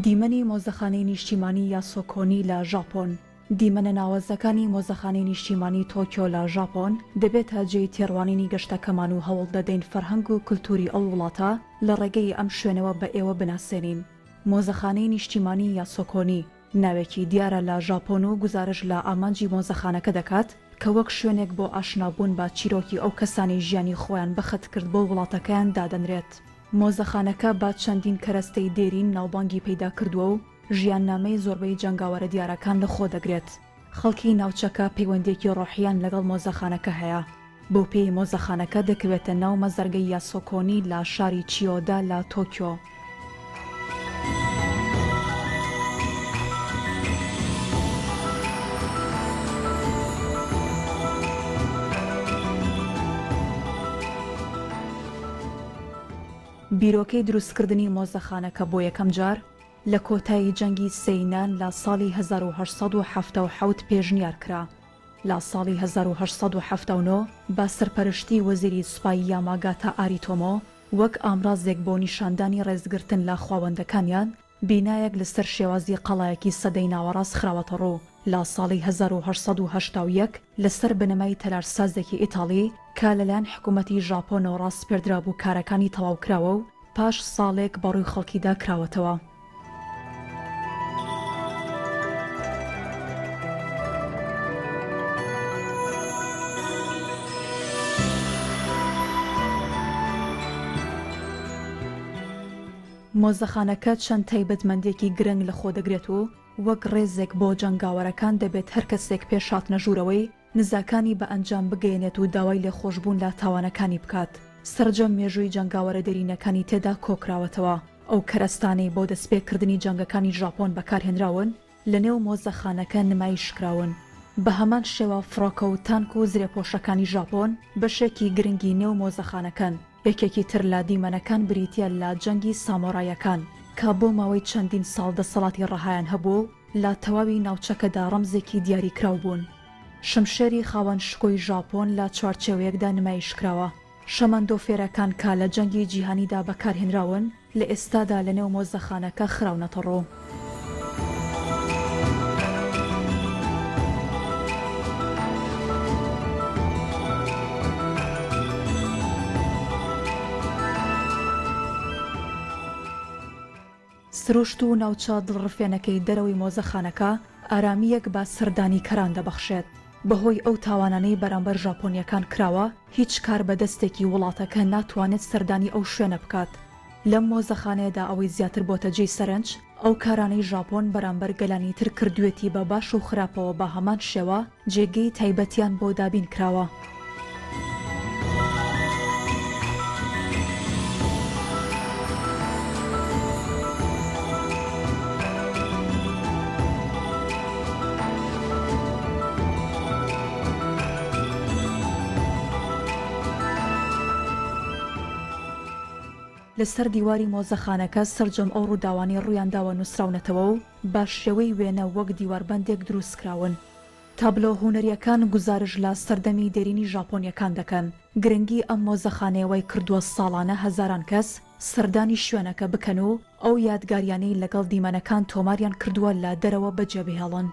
دیمەنی مۆزەخانەی نیشتیمانی یاسۆکۆنی لە ژاپۆن. دیمەنە ناوەزەکانی مۆزەخانەی نیشتیمانی تۆکیۆ لە ژاپۆن دەبێتە جێی تێڕوانینی گەشتەکەمان و هەوڵ دەدەین فەرهەنگ و کولتوری ئەو وڵاتە لە ڕێگەی ئەم شوێنەوە بە ئێوە بناسێنین. مۆزەخانەی نیشتیمانی یاسۆکۆنی ناوێکی دیارە لە ژاپۆن و گزارش لە ئامانجی مۆزەخانەکە دەکات کە وەک شوێنێک بۆ ئاشنابوون بە چیرۆکی ئەو کەسانی ژیانی خۆیان بەخت کرد بۆ وڵاتەکەیان دادەنرێت. مۆزەخانەکە با چەندین کەرەستەی دێرین ناوبانگی پەیدا کردووە و ژیاننامەی زۆربەی جەنگاوەرە دیارەکان لە خۆ دەگرێت. خەڵکی ناوچەکە پەیوەندێکی ڕۆحیان لەگەڵ مۆزەخانەکە هەیە. بۆ پێی مۆزەخانەکە دەکەوێتە ناو مەزەرگەی یاسۆکۆنی لە شاری چیۆدا لە تۆکیۆ. بیرۆکەی دروستکردنی مۆزەخانەکە بۆ یەکەم جار لە کۆتایی جەنگی سەینان لە ساڵی 1877 پێشنیار کرا. لە ساڵی 1879 با سەرپەرشتی وەزیری سوپای یاماگاتە ئاریتۆمۆ وەک ئامڕازێک بۆ نیشاندانی ڕێزگرتن لە خاوەندەکانیان بینایەک لەسەر شێوازی قەڵایەکی سەدەی ناوەڕاست خراوەتە ڕوو. لە ساڵی 1881 لەسەر بنەمای تەلارسازێکی ئیتاڵی کە لەلایەن حکوومەتی ژاپۆنەوە ڕاستپێردرا بوو کارەکانی تەواو کراوە و پاش ساڵێک بەڕووی خەڵکیدا کراوەتەوە. مۆزەخانەکە چەند تایبەتمەندێکی گرنگ لە خۆ دەگرێت و وەک ڕێزێک بۆ جەنگاوەرەکان دەبێت هەر کەسێک پێش هاتنە ژوورەوەی نزاکانی بە ئەنجام بگەێنێت و داوای لێخۆشبوون لە تاوانەکانی بکات. سرجەم مێژووی جەنگاوەرە دەرینەکانی تێدا کۆکراوەتەوە. ئەو کەرەستانەی بۆ دەستپێکردنی جەنگەکانی ژاپۆن بەکارهێنراون لە نێو مۆزەخانەکە نمایشکراون. بە هەمان شێوە فڕۆکە و تانک و زرێپۆشەکانی ژاپۆن بەشێکی گرنگی نێو مۆزەخانەکەن. یەکێکی تر لە دیمەنەکان بریتە لە جەنگی سامۆڕایەکان کە بۆ ماوەی چەندین ساڵ دەسەڵاتی ڕەهایان هەبوو لە تەواوی ناوچەکەدا ڕەمزێکی دیاریکراو بوون. شمشێری خاوەن شکۆی ژاپۆن لە چوارچێوەیەکدا نمایشکراوە. شەمەندۆفێرەکان کە لە جەنگی جیهانیدا بەکارهێنراون لە ئێستادا لە نێو مۆزەخانەکە خراونەتە ڕوو. سروشت و ناوچە دڵڕفێنەکەی دەرەوەی مۆزەخانەکە ئارامیەک بە سەردانی کەران دەبەخشێت. بەهۆی ئەو تاوانانەی بەرامبەر ژاپۆنیەکان کراوە هیچ کار بەدەستێکی وڵاتەکە ناتوانێت سەردانی ئەو شوێنە بکات. لەم مۆزەخانەیەدا ئەوەی زیاتر بۆتە جێی سەرنج ئەو کارانەی ژاپۆن بەرامبەر گەلانی تر کردوێتی بە باش و خراپەوە بە هەمان شێوە جێگەی تایبەتیان بۆ دابین کراوە. لەسەر دیواری مۆزەخانەکە سرجەم ئەو ڕووداوانی ڕوویانداوە نووسراونەتەوە و بە شێوەی وێنە وەک دیواربەندێک دروستکراون. تابلۆ هونەریەکان گزارش لە سەردەمی دێرینی ژاپۆنیەکان دەکەن. گرنگی ئەم مۆزەخانەیەوەی کردووە ساڵانە هەزاران کەس سەردانی شوێنەکە بکەن و ئەو یادگاریانەی لەگەڵ دیمەنەکان تۆماریان کردووە لە دەرەوە بەجێبهێڵن.